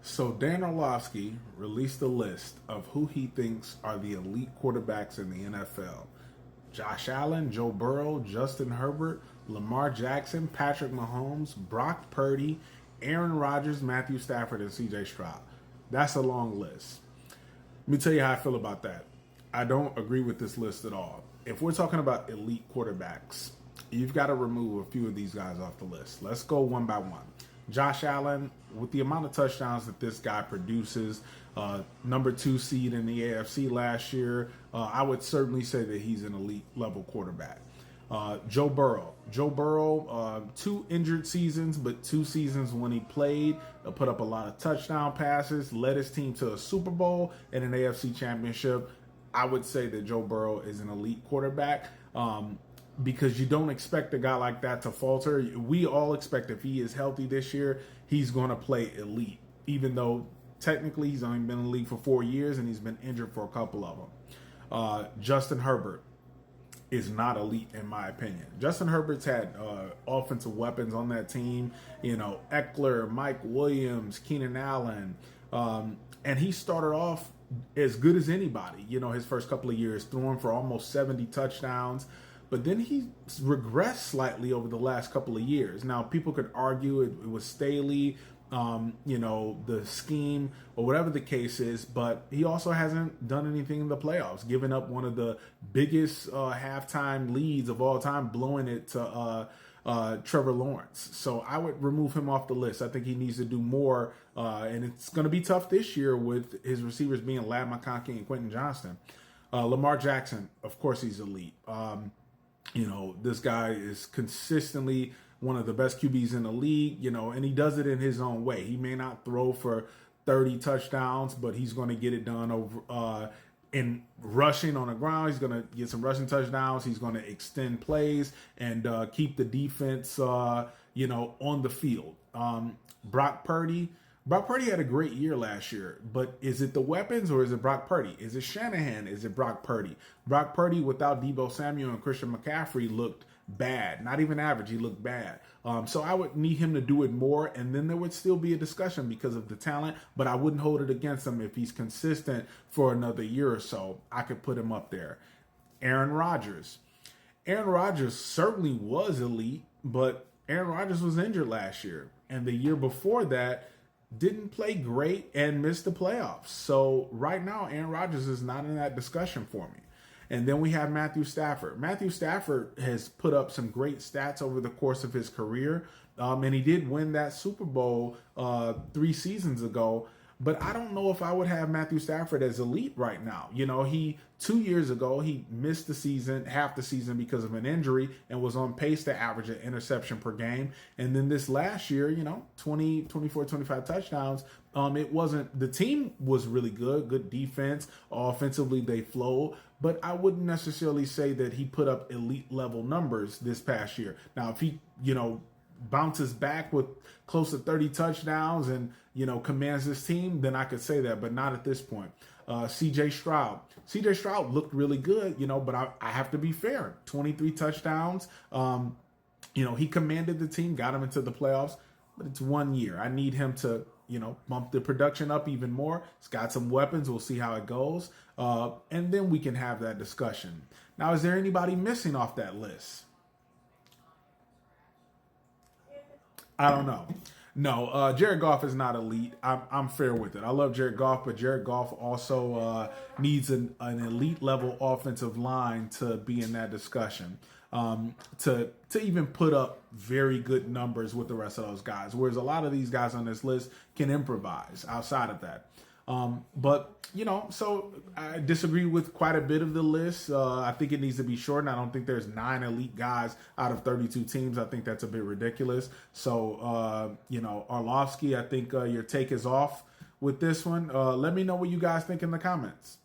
So Dan Orlovsky released a list of who he thinks are the elite quarterbacks in the NFL. Josh Allen, Joe Burrow, Justin Herbert, Lamar Jackson, Patrick Mahomes, Brock Purdy, Aaron Rodgers, Matthew Stafford, and CJ Stroud. That's a long list. Let me tell you how I feel about that. I don't agree with this list at all. If we're talking about elite quarterbacks, you've got to remove a few of these guys off the list. Let's go one by one. Josh Allen, with the amount of touchdowns that this guy produces, number 2 seed in the AFC last year, I would certainly say that he's an elite level quarterback. Joe Burrow. Joe Burrow, 2 injured seasons, but 2 seasons when he played, put up a lot of touchdown passes, led his team to a Super Bowl and an AFC championship. I would say that Joe Burrow is an elite quarterback because you don't expect a guy like that to falter. We all expect if he is healthy this year, he's going to play elite, even though technically he's only been in the league for 4 years and he's been injured for a couple of them. Justin Herbert is not elite in my opinion. Justin Herbert's had offensive weapons on that team, Eckler, Mike Williams, Keenan Allen, and he started off as good as anybody, his first couple of years, throwing for almost 70 touchdowns. But then he regressed slightly over the last couple of years. Now, people could argue it was Staley, the scheme, or whatever the case is, but he also hasn't done anything in the playoffs, giving up one of the biggest halftime leads of all time, blowing it to Trevor Lawrence. So I would remove him off the list. I think he needs to do more, and it's going to be tough this year with his receivers being Ladd McConkey and Quentin Johnston. Lamar Jackson, of course, he's elite. This guy is consistently one of the best QBs in the league, and he does it in his own way. He may not throw for 30 touchdowns, but he's going to get it done over in rushing on the ground. He's going to get some rushing touchdowns. He's going to extend plays and keep the defense, on the field. Brock Purdy. Brock Purdy had a great year last year, but is it the weapons or is it Brock Purdy? Is it Shanahan? Is it Brock Purdy? Brock Purdy without Deebo Samuel and Christian McCaffrey looked bad. Not even average. He looked bad. So I would need him to do it more, and then there would still be a discussion because of the talent, but I wouldn't hold it against him if he's consistent for another year or so. I could put him up there. Aaron Rodgers. Aaron Rodgers certainly was elite, but Aaron Rodgers was injured last year, and the year before that, didn't play great and missed the playoffs. So right now, Aaron Rodgers is not in that discussion for me. And then we have Matthew Stafford. Matthew Stafford has put up some great stats over the course of his career. And he did win that Super Bowl 3 seasons ago. But I don't know if I would have Matthew Stafford as elite right now. 2 years ago, he missed the season, half the season because of an injury and was on pace to average an interception per game. And then this last year, 20, 24, 25 touchdowns. It wasn't, the team was really good defense. Offensively, they flowed. But I wouldn't necessarily say that he put up elite level numbers this past year. Now, if he, bounces back with close to 30 touchdowns and, commands this team, then I could say that, but not at this point. CJ Stroud. CJ Stroud looked really good, but I have to be fair. 23 touchdowns. He commanded the team, got him into the playoffs, but it's 1 year. I need him to, bump the production up even more. He's got some weapons. We'll see how it goes. And then we can have that discussion. Now, is there anybody missing off that list? I don't know. No, Jared Goff is not elite. I'm fair with it. I love Jared Goff, but Jared Goff also needs an elite level offensive line to be in that discussion. To even put up very good numbers with the rest of those guys. Whereas a lot of these guys on this list can improvise outside of that. So I disagree with quite a bit of the list. I think it needs to be shortened. I don't think there's 9 elite guys out of 32 teams. I think that's a bit ridiculous. So, Orlovsky, I think your take is off with this one. Let me know what you guys think in the comments.